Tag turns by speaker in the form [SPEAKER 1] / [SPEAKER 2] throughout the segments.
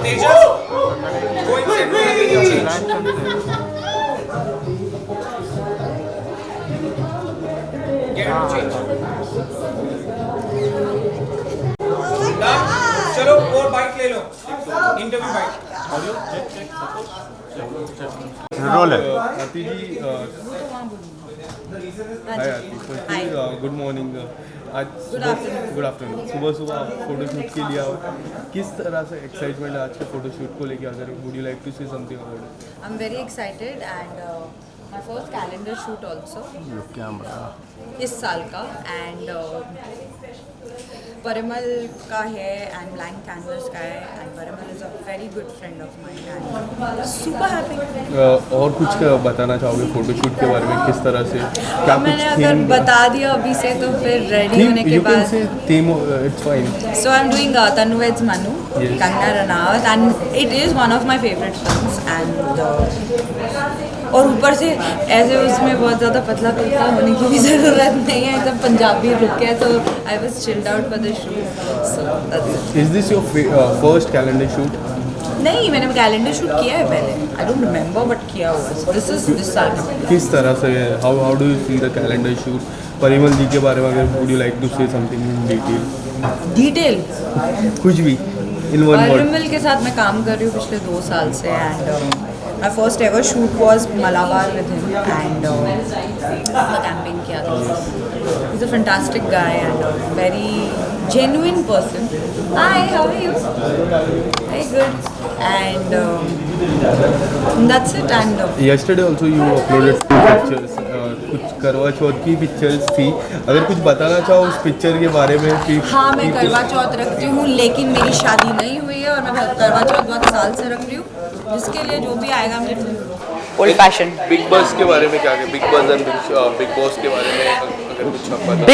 [SPEAKER 1] Tejas, go inside. We are having a change. Get him to change. Done. चलो और bite ले लो. Interview byte.
[SPEAKER 2] Roll है।
[SPEAKER 3] Aarti ji hi Aarti firstly good morning. आज good afternoon सुबह सुबह photo shoot के लिए आओ, किस तरह से एक्साइटमेंट है आज के फोटो शूट को लेकर? अगर would you like to say something about it?
[SPEAKER 4] I'm very excited and my first calendar shoot also
[SPEAKER 2] camera
[SPEAKER 4] इस साल का and परिमल का है and blank canvas का है and Parimal is a very good friend of mine and super happy।
[SPEAKER 3] और कुछ बताना चाहोगे फोटो शूट के बारे में, किस तरह से क्या कुछ
[SPEAKER 4] मैंने अगर बता दिया अभी से तो फिर रेडी होने के बाद
[SPEAKER 3] theme it's fine.
[SPEAKER 4] So I'm doing Tanu Veds Manu,
[SPEAKER 3] Yes.
[SPEAKER 4] Kangana Ranaut, and it is one of my favorite films and और ऊपर से ऐसे उसमें बहुत ज़्यादा पतला पतला होने की भी ज़रूरत नहीं है, एकदम पंजाबी लुक है, तो I was chilled out for the shoot. So that's it.
[SPEAKER 3] Is this your first calendar shoot?
[SPEAKER 4] नहीं, मैंने कैलेंडर शूट किया है पहले, आई डोंट रिमेंबर बट किया हुआ। दिस इज दिस साल का।
[SPEAKER 3] किस तरह से how do you see the calendar shoot? Parimal ji के बारे में अगर would you like to say something in
[SPEAKER 4] detail
[SPEAKER 3] कुछ भी इन वन वर्ड?
[SPEAKER 4] परिमल के साथ मैं काम कर रही हूँ पिछले 2 साल से and my first ever shoot was Malabar with him and उसका कैंपेन किया था। Is a fantastic guy and very genuine person. Hi, how are you? Very good. And that's it. And
[SPEAKER 3] yesterday also you uploaded 2 pictures. कुछ करवा चौथ की pictures थी, अगर कुछ बताना चाहो उस पिक्चर के बारे में कि
[SPEAKER 4] हाँ, मैं करवा चौथ रखती हूँ लेकिन मेरी शादी नहीं हुई है और मैं करवा चौथ बहुत साल से रख रही हूँ, जिसके लिए जो भी आएगा मैं ओल्ड फैशन।
[SPEAKER 3] बिग बॉस के बारे में क्या है? Big boss and big boss के बारे में अगर कुछ आप बता।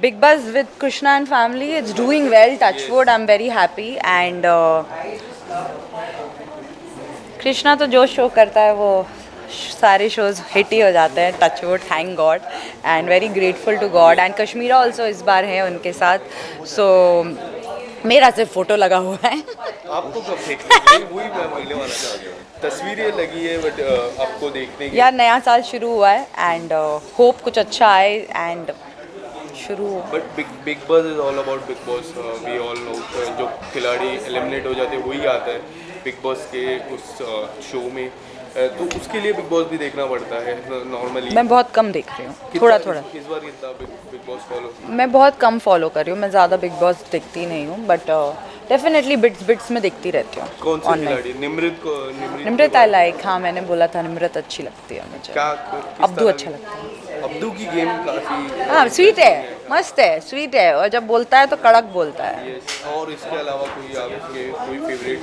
[SPEAKER 4] Big Buzz with Krishna and family, it's doing well, touch wood, I'm very happy and Krishna तो जो शो करता है वो सारे शोज हिट ही हो जाते हैं, touch wood, thank God and very grateful to God and Kashmira also इस बार है उनके साथ, सो मेरा सिर्फ फोटो लगा हुआ है।
[SPEAKER 3] आपको कब देखना? वही मैं बोलने वाला था, तस्वीरें लगी है बट आपको देखने की
[SPEAKER 4] यार नया साल शुरू हुआ है एंड होप कुछ अच्छा आए एंड शुरू।
[SPEAKER 3] But Bigg Boss is all about Bigg Boss, we all know. जो खिलाड़ी एलिमिनेट हो जाते हैं वही आता है बिग बॉस के उस शो में, तो उसके लिए बिग बॉस भी देखना पड़ता है नॉर्मली।
[SPEAKER 4] मैं बहुत कम देख रही हूँ, थोड़ा थोड़ा।
[SPEAKER 3] इस बार कितना बिग बॉस फॉलो?
[SPEAKER 4] मैं बहुत कम फॉलो कर रही हूँ, मैं ज़्यादा बिग बॉस देखती नहीं हूँ बट डेफिनेटली बिट्स में देखती रहती हूँ।
[SPEAKER 3] कौन सी खिलाड़ी?
[SPEAKER 4] निमृत आई लाइक, हाँ मैंने बोला था निमृत अच्छी लगती है मुझे।
[SPEAKER 3] क्या
[SPEAKER 4] अब्दू अच्छा लगता है।
[SPEAKER 3] अब्दू की गेम काफी
[SPEAKER 4] हाँ स्वीट है, मस्त है, स्वीट है और जब बोलता है तो कड़क बोलता है।
[SPEAKER 3] यस। और इसके अलावा कोई आपके कोई फेवरेट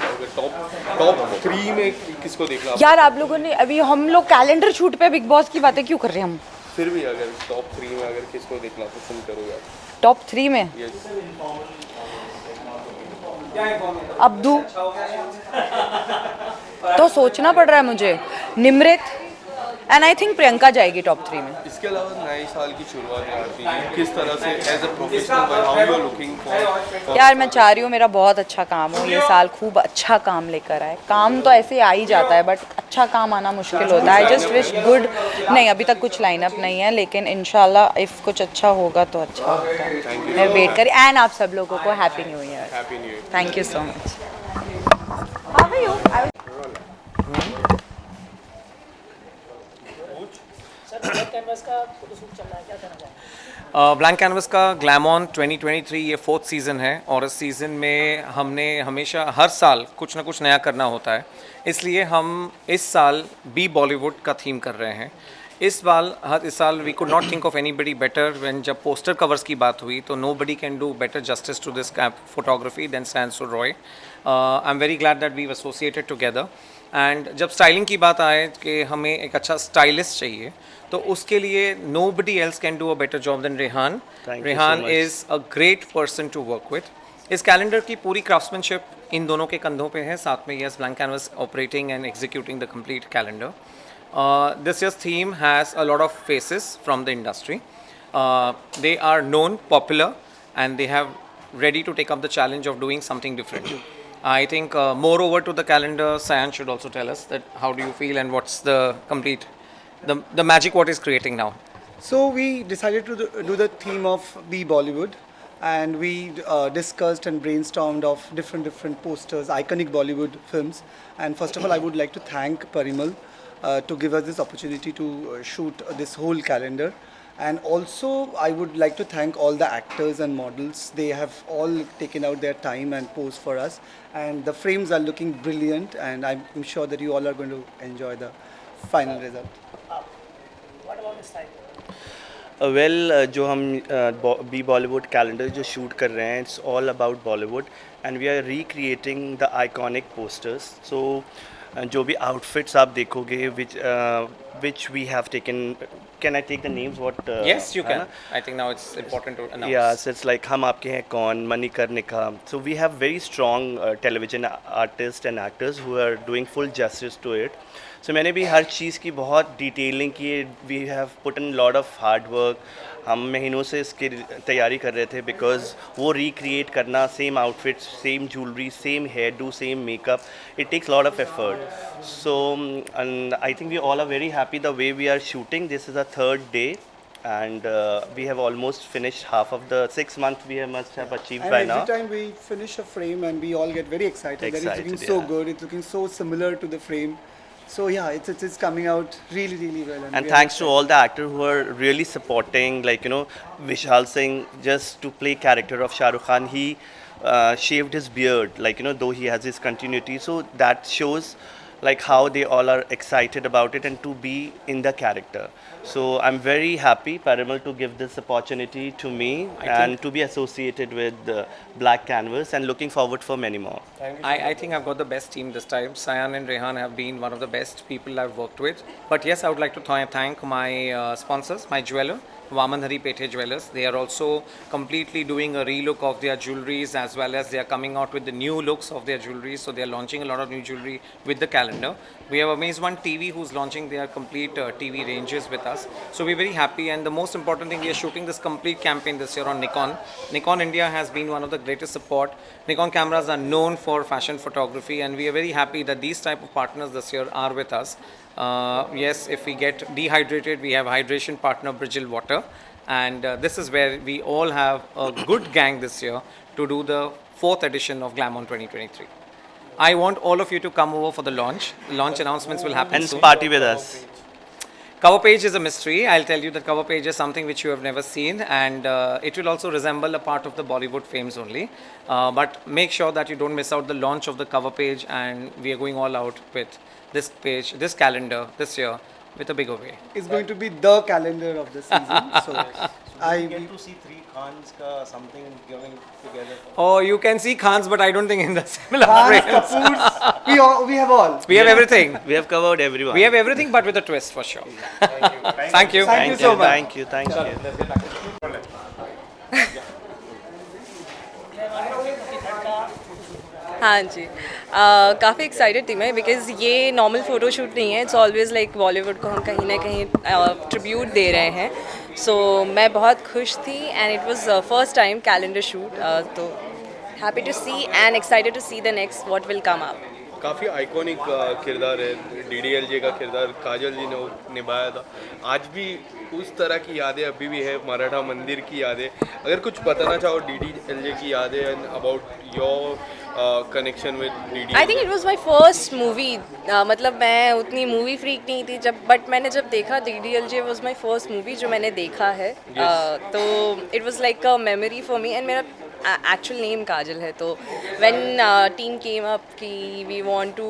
[SPEAKER 3] टॉप 3 में किसको देखना?
[SPEAKER 4] यार आप लोगों ने अभी हम लोग कैलेंडर शूट पे बिग बॉस की बातें क्यों कर रहे हैं हम?
[SPEAKER 3] फिर भी अगर टॉप 3 में अगर किसको देखना पसंद करोगे?
[SPEAKER 4] टॉप 3 में
[SPEAKER 3] यस।
[SPEAKER 4] अब्दू तो सोचना पड़ रहा है मुझे, Nimrit and I think Priyanka जाएगी टॉप 3 में।
[SPEAKER 3] इसके अलावा नए साल की शुरुआत आती है, किस तरह से as a professional how you are looking for?
[SPEAKER 4] यार मैं चाह रही हूँ मेरा बहुत अच्छा काम हो, ये साल खूब अच्छा काम लेकर आए। काम तो ऐसे आ ही जाता है बट अच्छा काम आना मुश्किल होता है। आई जस्ट विश गुड, नहीं अभी तक कुछ लाइनअप नहीं है लेकिन इंशाल्लाह इफ़ कुछ अच्छा होगा तो अच्छा होगा। मैं वेट करी एंड आप सब लोगों को happy new year.
[SPEAKER 3] Happy new year.
[SPEAKER 4] Thank you so much. How are you?
[SPEAKER 1] Blank canvas का ग्लैमॉन 2023 ये 4th सीज़न है और इस सीज़न में हमने हमेशा हर साल कुछ ना कुछ नया करना होता है, इसलिए हम इस साल बी बॉलीवुड का थीम कर रहे हैं। इस साल we could not think of anybody better. When जब पोस्टर कवर्स की बात हुई तो nobody can do better justice to this photography than Sanso Roy. I am very glad that we associated together. And जब स्टाइलिंग की बात आए कि हमें एक अच्छा स्टाइलिस्ट चाहिए तो उसके लिए nobody else can do a better job than Rehan. Rehan is a great person to work with. इस कैलेंडर की पूरी क्राफ्ट्समैनशिप इन दोनों के कंधों पे है, साथ में yes blank canvas operating and executing the complete calendar. This year's theme has a lot of faces from the industry. They are known, popular and they have ready to take up the challenge of doing something different. I think moreover to the calendar, Sayan should also tell us that how do you feel and what's the complete the magic what is creating now.
[SPEAKER 5] So we decided to do the theme of Be Bollywood, and we discussed and brainstormed of different posters, iconic Bollywood films. And first of all, I would like to thank Parimal to give us this opportunity to shoot this whole calendar. And also, I would like to thank all the actors and models. They have all taken out their time and posed for us. And the frames are looking brilliant, and I'm sure that you all are going to enjoy the final result.
[SPEAKER 6] जो हम बी Bollywood calendar जो shoot कर रहे हैं, it's all about Bollywood and we are recreating the iconic posters. So जो भी outfits आप देखोगे which we have taken, can I take the names what
[SPEAKER 1] Yes, you can. I think now it's important to announce.
[SPEAKER 6] Yes, it's like हम आपके हैं कौन, Manikarnika. So we have very strong television artists and actors who are doing full justice to it. So मैंने भी हर चीज़ की बहुत detailing की. We have put in lot of hard work. हम महीनों से इसकी तैयारी कर रहे थे बिकॉज वो रिक्रिएट करना, same outfits, same jewellery, same hairdo, same makeup, it takes lot of effort. So I think we all are very happy the way we are shooting. This is the third day and we have almost finished half of the 6 months we must have achieved
[SPEAKER 5] And
[SPEAKER 6] by
[SPEAKER 5] every
[SPEAKER 6] now.
[SPEAKER 5] time we finish a frame and we all get very excited that it's looking
[SPEAKER 6] Excited,
[SPEAKER 5] so
[SPEAKER 6] yeah.
[SPEAKER 5] good, it's looking so similar to the frame. So yeah, it's coming out really well.
[SPEAKER 6] And
[SPEAKER 5] we are
[SPEAKER 6] thanks to all the actors who are really supporting, like, you know, Vishal Singh, just to play character of Shah Rukh Khan, he shaved his beard, like, you know, though he has his continuity. So that shows like how they all are excited about it and to be in the character. So I'm very happy, Parimal, to give this opportunity to me and to be associated with Black Canvas, and looking forward for many more.
[SPEAKER 1] I think I've got the best team this time. Sayan and Rehan have been one of the best people I've worked with. But yes, I would like to thank my sponsors, my jeweler, Vamanhari Pete Jewelers. They are also completely doing a relook of their jewelries, as well as they are coming out with the new looks of their jewelry. So they are launching a lot of new jewelry with the calendar. We have Amaze One TV who's launching their complete TV ranges with us. So we're very happy, and the most important thing, we are shooting this complete campaign this year on Nikon. Nikon India has been one of the greatest support. Nikon cameras are known for fashion photography, and we are very happy that these type of partners this year are with us. Yes, if we get dehydrated, we have hydration partner Bridgel Water, and this is where we all have a good gang this year to do the 4th edition of Glamon 2023. I want all of you to come over for the launch. Launch announcements will happen
[SPEAKER 6] And
[SPEAKER 1] soon.
[SPEAKER 6] party with us.
[SPEAKER 1] Cover page is a mystery. I'll tell you that cover page is something which you have never seen, and it will also resemble a part of the Bollywood fames only. But make sure that you don't miss out the launch of the cover page, and we are going all out with this page, this calendar this year with a bigger way.
[SPEAKER 5] It's going to be the calendar of the season. So I
[SPEAKER 2] get to see three Khans ka something going together.
[SPEAKER 1] Oh, you can see Khans, but I don't think in the similar
[SPEAKER 5] Khans,
[SPEAKER 1] frames.
[SPEAKER 5] Kapoors, we have all.
[SPEAKER 1] We have everything.
[SPEAKER 6] We have covered everyone.
[SPEAKER 1] We have everything, but with a twist for sure. Thank you.
[SPEAKER 5] Thank you so much.
[SPEAKER 6] Thank you.
[SPEAKER 7] हाँ जी, काफ़ी excited थी मैं because ये normal photoshoot नहीं है. It's always like Bollywood को हम कहीं ना कहीं ट्रिब्यूट दे रहे हैं. सो मैं बहुत खुश थी, and it was first time calendar shoot. तो happy to see and excited to see the next what will come up.
[SPEAKER 3] काफ़ी आइकॉनिक किरदार है. DDLJ का किरदार काजल जी ने निभाया था. आज भी उस तरह की यादें अभी भी है. मराठा मंदिर की यादें, अगर कुछ बताना चाहो DDLJ की यादें and about your connection with DDLJ.
[SPEAKER 7] I think it was my first movie. मतलब मैं उतनी मूवी फ्रीक नहीं थी बट मैंने जब देखा DDLJ was my first movie जो मैंने देखा है. तो it was like a memory for me. And मेरा actual name Kajal hai. So when team came up ki we want to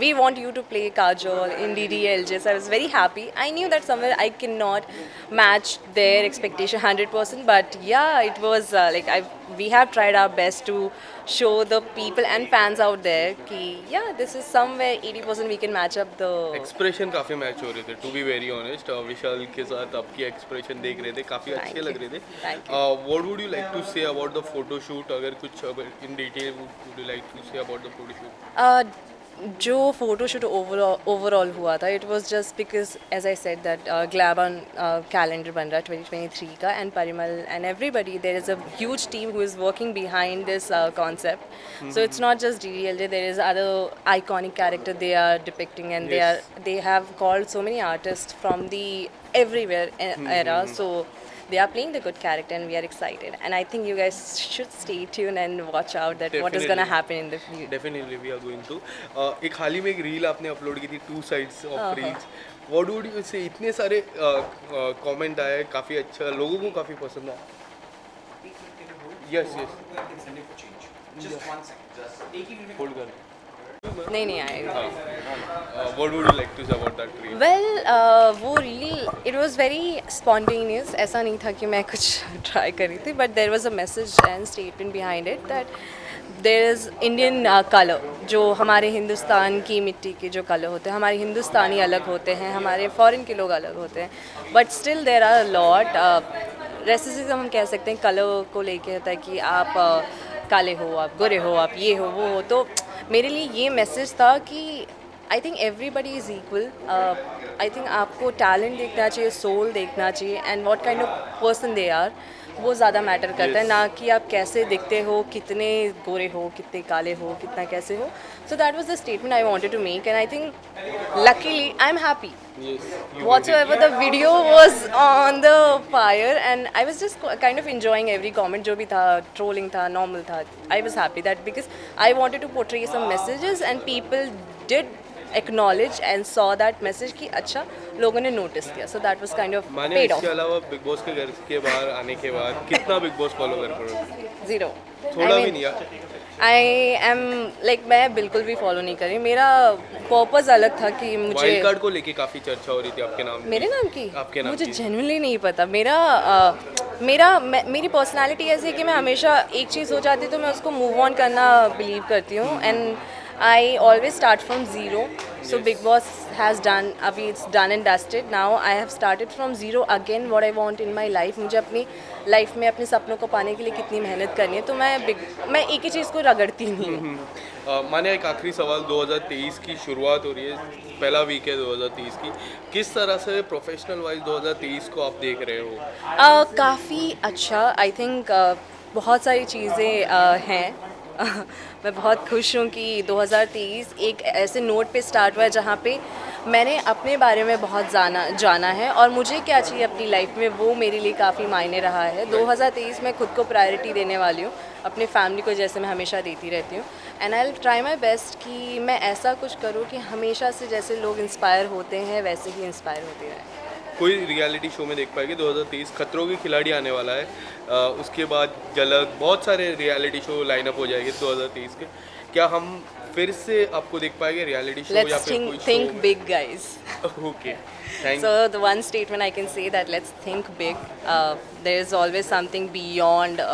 [SPEAKER 7] we want you to play Kajal in DDLJ, so I was very happy. I knew that somewhere I cannot match their expectation 100%, but yeah, it was we have tried our best to show the people and fans out there ki yeah, this is somewhere 80% we can match up the.
[SPEAKER 3] Expression काफ़ी match हो रहे थे, to be very honest. विशाल के साथ आपकी expression देख रहे थे, काफ़ी अच्छे लग रहे थे. What would you like to say about the photoshoot? अगर कुछ in detail would you like to say about the photoshoot?
[SPEAKER 7] जो फोटोशूट ओवरऑल हुआ था, it was just because as I said that Glamon calendar बन रहा है 2023 का, and Parimal and everybody, there is a huge team who is working behind this concept. So it's not just DDLJ, there is other iconic character they are depicting, and they have called so many artists from the everywhere era, so they are playing the good character and we are excited, and I think you guys should stay tuned and watch out that what is going to happen in the future.
[SPEAKER 3] Definitely we are going to. एक हाल ही में एक reel आपने upload की थी, 2 sides of reels. What would you से, इतने सारे कमेंट आए, काफ़ी अच्छा, लोगों को काफ़ी पसंद आया. यस होल्ड कर.
[SPEAKER 7] नहीं आएगा.
[SPEAKER 3] What would you like to say about that reel?
[SPEAKER 7] Well वो reel, it was very spontaneous. ऐसा नहीं था कि मैं कुछ ट्राई करी थी, but there was a message and statement behind it that there is Indian colour, जो हमारे हिंदुस्तान की मिट्टी के जो कलर होते हैं, हमारे हिंदुस्तानी अलग होते हैं, हमारे फॉरेन के लोग अलग होते हैं, but still there are lot racism हम कह सकते हैं कलर को लेके होता है कि आप काले हो, आप गोरे हो, आप ये हो वो हो. तो मेरे लिए ये मैसेज था कि I think everybody is equal. I think आपको टैलेंट देखना चाहिए, सोल देखना चाहिए, and what kind of person they are, वो ज़्यादा मैटर करता है, ना कि आप कैसे दिखते हो, कितने गोरे हो, कितने काले हो, कितना कैसे हो. So that was the statement I wanted to make, and I think luckily I am happy. Whatsoever the video was on the fire, and I was just kind of enjoying every comment. जो भी था, trolling था, normal था. I was happy that because I wanted to portray some messages, and people did acknowledge and saw that message कि अच्छा लोगों ने notice किया. So that was kind of
[SPEAKER 3] माने
[SPEAKER 7] paid off.
[SPEAKER 3] इसके अलावा बिग बॉस के घर के बाहर आने के बाद कितना बिग बॉस फॉलो कर पा रहे हो?
[SPEAKER 7] Zero.
[SPEAKER 3] थोड़ा भी नहीं यार.
[SPEAKER 7] I am like मैं बिल्कुल भी फॉलो नहीं करी. मेरा पर्पस अलग था कि मुझे
[SPEAKER 3] वाइल्ड कार्ड को लेके काफी चर्चा हो रही थी आपके नाम की.
[SPEAKER 7] मेरे नाम की
[SPEAKER 3] आपके नाम
[SPEAKER 7] मुझे
[SPEAKER 3] की.
[SPEAKER 7] जेन्युइनली नहीं पता. मेरी पर्सनालिटी ऐसी है कि मैं हमेशा एक चीज़ हो जाती है तो मैं उसको मूव ऑन करना बिलीव करती हूँ, and I always start from zero. So Bigg Boss has done, अभी it's done and dusted. Now I have started from zero again what I want in my life. मुझे अपनी life में अपने सपनों को पाने के लिए कितनी मेहनत करनी है, तो मैं एक ही चीज़ को रगड़ती नहीं हूँ.
[SPEAKER 3] माने एक आखिरी सवाल, 2023 की शुरुआत हो रही है, पहला वीक है 2023 की. किस तरह से प्रोफेशनल वाइज 2023 को आप देख रहे हो?
[SPEAKER 7] काफ़ी अच्छा. आई थिंक बहुत सारी चीज़ें हैं. मैं बहुत खुश हूँ कि 2023 एक ऐसे नोट पे स्टार्ट हुआ है जहाँ पे मैंने अपने बारे में बहुत जाना है, और मुझे क्या चाहिए अपनी लाइफ में वो मेरे लिए काफ़ी मायने रहा है. 2023 में खुद को प्रायोरिटी देने वाली हूँ, अपने फैमिली को जैसे मैं हमेशा देती रहती हूँ, and I will try my best कि मैं ऐसा कुछ करूँ कि हमेशा से जैसे लोग इंस्पायर होते हैं वैसे ही इंस्पायर होते रहें.
[SPEAKER 3] कोई रियलिटी शो में देख पाएंगे 2023 खतरों के खिलाड़ी आने वाला है, उसके बाद झलक, बहुत सारे रियलिटी शो लाइनअप हो जाएंगे 2023 के. क्या हम फिर से आपको देख पाएंगे रियलिटी शो या
[SPEAKER 7] Let's
[SPEAKER 3] फिर कोई
[SPEAKER 7] think big, guys.
[SPEAKER 3] Okay, thank
[SPEAKER 7] So the one statement I can say that let's think big. There is always something beyond.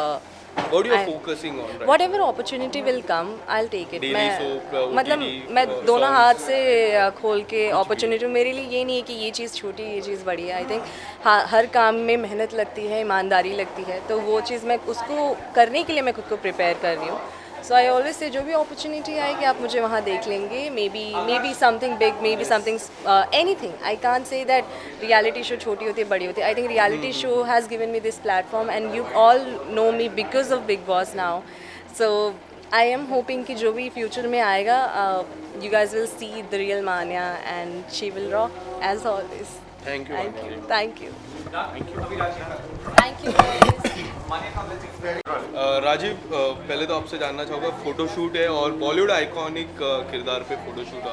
[SPEAKER 3] What you are
[SPEAKER 7] I-
[SPEAKER 3] focusing on right?
[SPEAKER 7] Whatever opportunity will come, I'll take it.
[SPEAKER 3] Daily
[SPEAKER 7] मैं
[SPEAKER 3] soap,
[SPEAKER 7] मतलब
[SPEAKER 3] OTT,
[SPEAKER 7] मैं दोनों
[SPEAKER 3] songs.
[SPEAKER 7] हाथ से खोल के opportunity. मेरे लिए ये नहीं है कि ये चीज़ छोटी, ये चीज़ बड़ी है. आई थिंक हाँ, हर काम में मेहनत लगती है, ईमानदारी लगती है, तो वो चीज़ मैं उसको करने के लिए मैं खुद को प्रिपेयर कर रही हूँ. सो आई ऑलवेज से जो भी अपॉर्चुनिटी आएगी आप मुझे वहाँ देख लेंगे. Maybe something big, maybe something anything. I can't say that reality show छोटी होती है बड़ी होती है. I think reality show has given me this platform, and you all know me because of Bigg Boss now. So I am hoping कि जो भी future में आएगा, you guys will see the real Manya, and she will rock as always.
[SPEAKER 3] Thank you.
[SPEAKER 7] Thank you. Thank you.
[SPEAKER 3] Rajiv, पहले तो आपसे जानना चाहूँगा, फोटोशूट है और बॉलीवुड आइकॉनिक किरदार पे फोटोशूट है,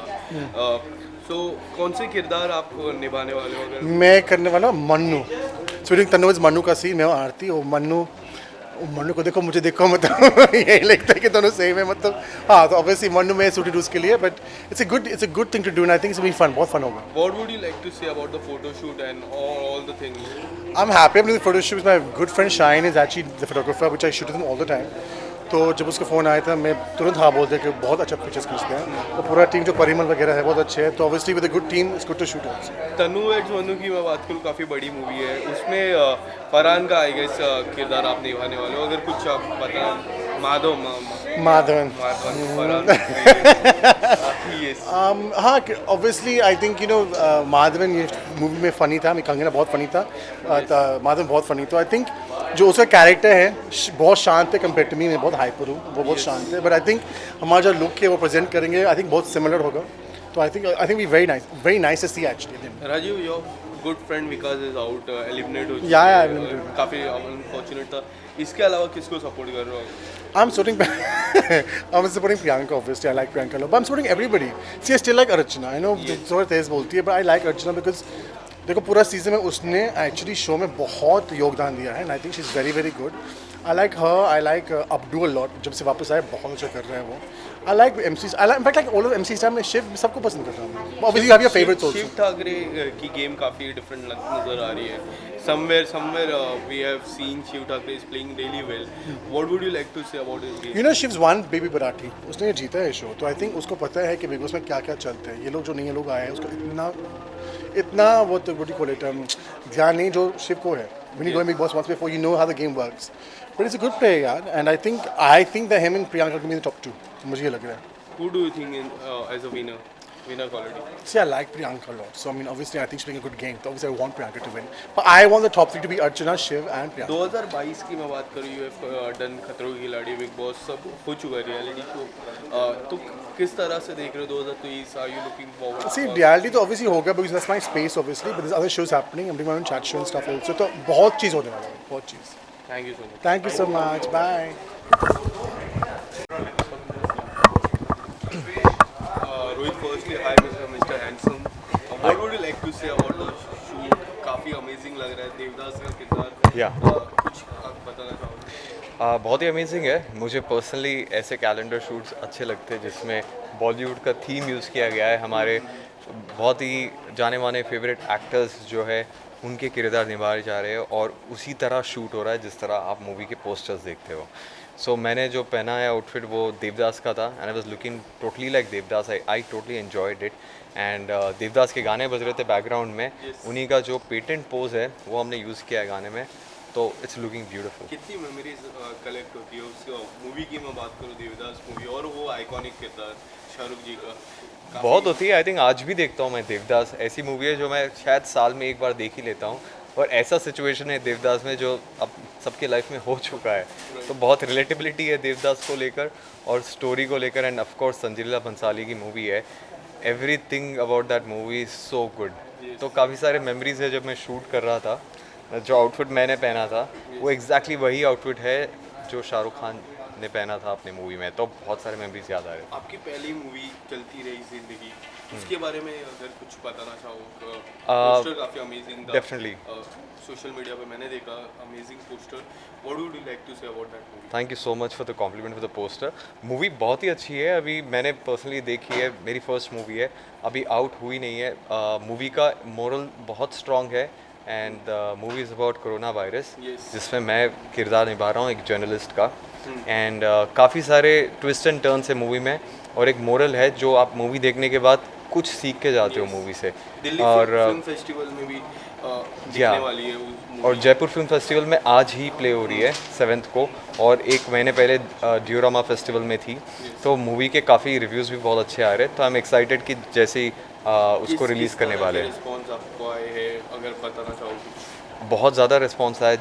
[SPEAKER 3] सो कौन से किरदार आप निभाने वाले हो? अगर
[SPEAKER 8] मैं करने वाला हूँ मन्नू. शूटिंग तन्नू मन्नू का सीन, मैं हूँ आरती. वो मन्नू को देखो, मुझे देखो, मतलब यही लगता है कि दोनों सेम है, मतलब हाँ. तो ऑब्वियसली मन्नू में शूटेड उसके लिए, but it's a good thing to do, and I think it's be fun, बहुत फन होगा.
[SPEAKER 3] What would you like to say about the photoshoot and all the things?
[SPEAKER 8] I'm happy. I'm doing the photo shoot with my good friend Shine is actually the photographer, which I shoot with him all the time. तो जब उसका phone आया था मैं तुरंत हाँ बोल दिया कि बहुत अच्छा पिक्चर्स खींचते हैं. और पूरा टीम जो परिमल वगैरह है बहुत अच्छे है, तो obviously with a good team it's good to shoot also.
[SPEAKER 3] Tannu weds Mannu की मैं बात करूँ, काफ़ी बड़ी मूवी है, उसमें फरहान का आई गेस किरदार आप निभाने वाले हो, अगर कुछ आप बताएं.
[SPEAKER 8] माधवन
[SPEAKER 3] Yes.
[SPEAKER 8] हाँ obviously I think you know Madhavan ये मूवी में फ़नी था, मैं कंगना बहुत फ़नी था, माधवन बहुत फ़नी, तो आई थिंक जो उसका कैरेक्टर है बहुत शांत है कंपेयर टू मी, मैं बहुत हाइपर हूँ, वो बहुत शांत है, बट आई थिंक हमारा जो लुक है वो प्रेजेंट करेंगे आई थिंक बहुत सिमिलर होगा, तो I think we very nice to see actually.
[SPEAKER 3] Rajeev, your good friend Vikas is out, eliminate हो
[SPEAKER 8] Yeah, yeah,
[SPEAKER 3] चुके हैं,
[SPEAKER 8] eliminated.
[SPEAKER 3] काफ़ी अनफॉर्चुनेट था. इसके अलावा किसको सपोर्ट कर रहे हो?
[SPEAKER 8] I'm supporting Priyanka, obviously. I like Priyanka a lot. But I'm supporting everybody. See, I still like Archana. I know थोड़ा तेज बोलती है, but I like Archana because देखो पूरा सीजन में उसने एक्चुअली शो में बहुत योगदान दिया है, and I think she's very very good. I like her. I like Abdu a lot. जब से वापस आए बहुत अच्छा कर रहे हैं वो. I like MCs. I like, in fact, like all of MCs time में शिव सबको पसंद करता हूँ. Obviously, you have your favorites also.
[SPEAKER 3] Shiv Thackeray की गेम काफ़ी डिफरेंट नज़र आ रही है. Somewhere we have seen Shiv Thakre is playing really well. What would you like to say about his game?
[SPEAKER 8] You know, Shiv's won Baby Barathi. उसने ये जीता है show, तो आई थिंक उसको पता है कि बिग बॉस में क्या क्या चलते हैं. ये लोग जो नए लोग आए हैं उसको इतना वो तो what do you call it, ध्यान नहीं जो शिव को है. When you go in Big Boss once before, you know how the game works. But it's a good player, यार. And I think that him and Priyanka can be in the top 2. मुझे ये लग रहा है.
[SPEAKER 3] Who do you think as a winner quality?
[SPEAKER 8] See, I like Priyanka a lot. So, I mean, obviously, I think she's playing a good game. So, obviously, I want Priyanka to win. But I want the top 3 to be Archana, Shiv and Priyanka.
[SPEAKER 3] 2022 की मैं बात करूँ, you have done खतरों की खिलाड़ी, big boss सब हो चुका है रियलिटी शो. तो किस तरह से देख रहे हो 2023? Are you looking forward?
[SPEAKER 8] See, reality तो obviously होगा because that's my space, obviously. But there's other shows happening. I'm doing my own chat show and stuff also. तो बहुत चीज़ होने वाला है, बहुत चीज़.
[SPEAKER 3] Thank you so much.
[SPEAKER 8] Thank you so much. Bye.
[SPEAKER 3] Rohit, firstly, hi Mr. Handsome. What would you like to say about the shoot? काफ़ी amazing लग रहा है, देवदास का किरदार.
[SPEAKER 9] Yeah.
[SPEAKER 3] कुछ आप बताना चाहोगे?
[SPEAKER 9] बहुत ही अमेजिंग है. मुझे पर्सनली ऐसे कैलेंडर शूट्स अच्छे लगते हैं जिसमें बॉलीवुड का थीम यूज़ किया गया है. हमारे बहुत ही जाने माने फेवरेट एक्टर्स जो है उनके किरदार निभाए जा रहे हैं और उसी तरह शूट हो रहा है जिस तरह आप मूवी के पोस्टर्स देखते हो. सो मैंने जो पहना है आउटफिट वो देवदास का था and I was looking totally like Devdas. I totally enjoyed it and Devdas के गाने बज रहे थे बैकग्राउंड में. उन्हीं का जो पेटेंट पोज है वो हमने यूज़ किया है गाने में, तो इट्स लुकिंग ब्यूटीफुल.
[SPEAKER 3] कितनी मेमोरीज कलेक्ट होती है उस मूवी की मैं बात करूँ, देवदास मूवी, और वो आइकॉनिक किरदार शाहरुख जी का
[SPEAKER 9] बहुत होती है. आई थिंक आज भी देखता हूँ मैं देवदास. ऐसी मूवी है जो मैं शायद साल में एक बार देख ही लेता हूँ, और ऐसा सिचुएशन है देवदास में जो अब सबके लाइफ में हो चुका है, तो बहुत रिलेटेबिलिटी है देवदास को लेकर और स्टोरी को लेकर. End of course Sanjila Bhansali की मूवी है, everything about that movie is so good. तो काफ़ी सारे मेमोरीज है. जब मैं शूट कर रहा था, जो आउटफिट मैंने पहना था वो एग्जैक्टली वही आउटफिट है जो शाहरुख खान ने पहना था अपनी मूवी में, तो बहुत सारे मेमोरीज याद आ रहे हैं.
[SPEAKER 3] आपकी पहली मूवी चलती रही जिंदगी, उसके बारे में अगर कुछ बताना चाहो. पोस्टर काफ़ी अमेजिंग था.
[SPEAKER 9] Definitely.
[SPEAKER 3] सोशल मीडिया पे मैंने देखा, amazing poster. What would you like to say about that movie?
[SPEAKER 9] Thank you so much for the compliment for the poster. Movie बहुत ही अच्छी है. अभी मैंने पर्सनली देखी है, मेरी फर्स्ट मूवी है, अभी आउट हुई नहीं है. मूवी का मोरल बहुत स्ट्रॉन्ग है and the movie is about corona virus, जिसमें मैं किरदार निभा रहा हूँ एक जर्नलिस्ट का. एंड काफ़ी सारे ट्विस्ट एंड टर्न्स है मूवी में, और एक मोरल है जो आप मूवी देखने के बाद कुछ सीख के जाते हो मूवी से.
[SPEAKER 3] दिल्ली
[SPEAKER 9] और
[SPEAKER 3] फिल्म फेस्टिवल में भी दिखने वाली है वो movie.
[SPEAKER 9] और जयपुर फिल्म फेस्टिवल में आज ही प्ले हो रही है 7th को, और एक महीने पहले डियोरामा फेस्टिवल में थी. तो मूवी के काफ़ी रिव्यूज़ भी बहुत अच्छे आ रहे हैं, तो आई एम एक्साइटेड कि जैसे ही उसको रिलीज़ करने वाले हैं.
[SPEAKER 3] रिस्पॉन्स आपको आए हैं, अगर बताना चाहो कुछ?
[SPEAKER 9] बहुत ज़्यादा रिस्पॉन्स आया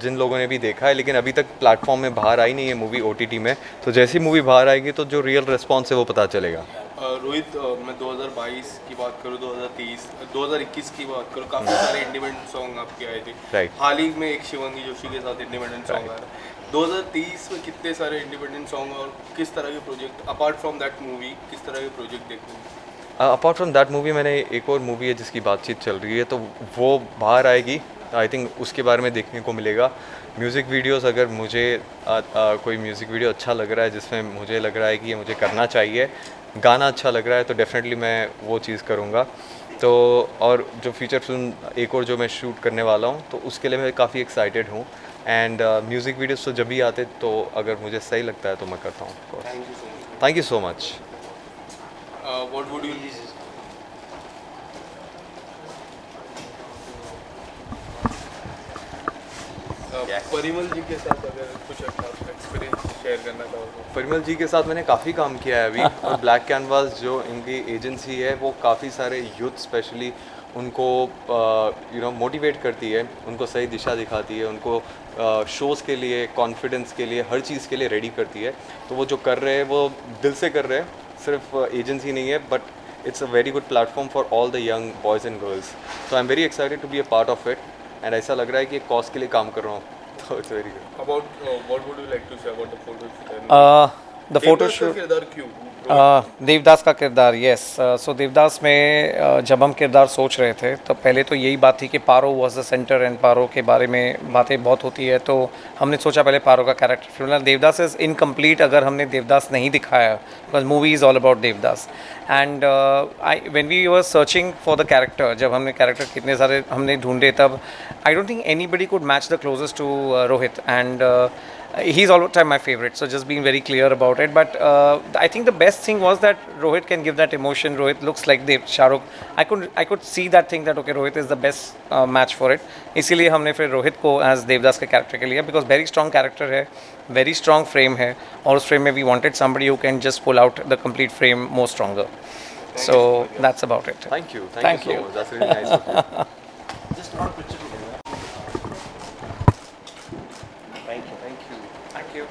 [SPEAKER 9] जिन लोगों ने भी देखा है, लेकिन अभी तक प्लेटफॉर्म में बाहर आई नहीं है मूवी OTT में. तो जैसी मूवी बाहर आएगी तो जो रियल रिस्पॉन्स है वो पता चलेगा.
[SPEAKER 3] रोहित, मैं 2022 की बात करूँ, 2023, 2021 की बात करूँ, काफ़ी सारे इंडिपेंडेंट सॉन्ग आपके आए थे.
[SPEAKER 9] Right.
[SPEAKER 3] हाल ही में एक शिवांगी जोशी के साथ इंडिपेंडेंट सॉन्ग आया. 2023 में कितने सारे इंडिपेंडेंट सॉन्ग और किस तरह के project apart from that movie, किस तरह के प्रोजेक्ट देखते हैं?
[SPEAKER 9] अपार्ट फ्रॉम दैट मूवी मैंने एक और मूवी है जिसकी बातचीत चल रही है, तो वो बाहर आएगी. आई थिंक उसके बारे में देखने को मिलेगा. म्यूज़िक वीडियोस, अगर मुझे कोई म्यूज़िक वीडियो अच्छा लग रहा है जिसमें मुझे लग रहा है कि ये मुझे करना चाहिए, गाना अच्छा लग रहा है, तो डेफिनेटली मैं वो चीज़ करूँगा. तो और जो फीचर फिल्म एक और जो मैं शूट करने वाला हूँ, तो उसके लिए मैं काफ़ी एक्साइटेड हूँ. एंड म्यूज़िक वीडियोस तो जब भी आते तो अगर मुझे सही लगता है तो मैं करता हूँ. Thank you so much.
[SPEAKER 3] What would you Parimal ji के साथ अगर कुछ एक्सपीरियंस कंपेयर करना चाहोगे?
[SPEAKER 9] परिमल जी के साथ मैंने काफ़ी काम किया है अभी और ब्लैक कैनवास जो इनकी एजेंसी है वो काफ़ी सारे यूथ स्पेशली उनको मोटिवेट करती है, उनको सही दिशा दिखाती है, उनको शोज़ के लिए, कॉन्फिडेंस के लिए, हर चीज़ के लिए रेडी करती है। तो वो जो कर रहे हैं वो दिल से कर रहे हैं, सिर्फ एजेंसी नहीं है, but it's a very good platform for all the young boys and girls. So I am very excited to be a part of it and ऐसा लग रहा है कि एक कॉज के लिए काम कर रहा हूँ, तो it's very good.
[SPEAKER 3] About what would you like to say about the photo shoot?
[SPEAKER 1] The photo shoot
[SPEAKER 3] किरदार क्यों?
[SPEAKER 1] देवदास का किरदार, यस। सो देवदास में जब हम किरदार सोच रहे थे तो पहले तो यही बात थी कि पारो वॉज द सेंटर एंड पारो के बारे में बातें बहुत होती है, तो हमने सोचा पहले पारो का character film. Devdas is incomplete अगर हमने देवदास नहीं दिखाया, because movie is all about Devdas. And when we were searching for the character, जब हमने कैरेक्टर कितने सारे हमने ढूंढे, तब I don't think anybody could match the closest to Rohit, and he's all the time my favorite, so just being very clear about it. But I think the best thing was that Rohit can give that emotion. Rohit looks like Dev Shahrukh. I could see that thing that okay, Rohit is the best match for it. इसीलिए हमने फिर रोहित को as Devdas के character के लिए, because very strong character है, very strong frame है, और उस frame में we wanted somebody who can just pull out the complete frame more stronger. So that's about it.
[SPEAKER 9] Thank you so much. That's really nice of you.
[SPEAKER 2] Just not picture together.
[SPEAKER 6] Thank you.
[SPEAKER 1] Thank you.